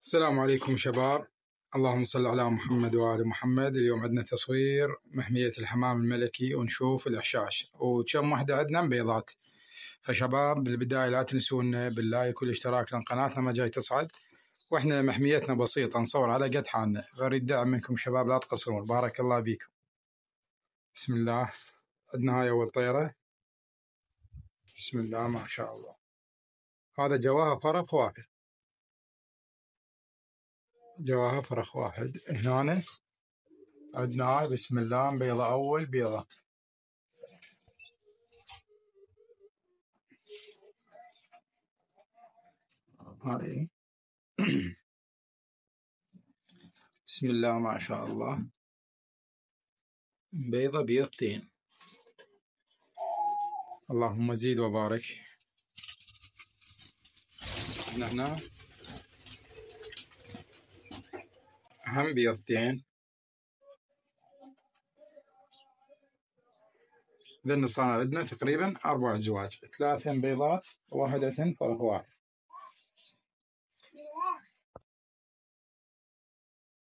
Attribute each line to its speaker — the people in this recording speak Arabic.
Speaker 1: السلام عليكم شباب. اللهم صل على محمد وآل محمد. اليوم عندنا تصوير محمية الحمام الملكي ونشوف الإحشاش وكم واحدة عندنا بيضات. فشباب بالبداية لا تنسونا باللايك والاشتراك لأن قناتنا ما جاي تصعد، وإحنا محميتنا بسيطة نصور على قد حالنا، فأريد دعم منكم شباب لا تقصرون. بارك الله بيكم. بسم الله. عندنا هاي أول طيرة. بسم الله ما شاء الله. هذا جواها فرخ واحد. جواها فرخ واحد. هنا عندنا هاي بسم الله بيضة أول بيضة. هاي بسم الله ما شاء الله بيضة بيضتين. اللهم زيد وبارك. هنا هم بيضتين. ذن صار عندنا تقريبا 4 أزواج، 3 بيضات وواحدة فرخ واحد.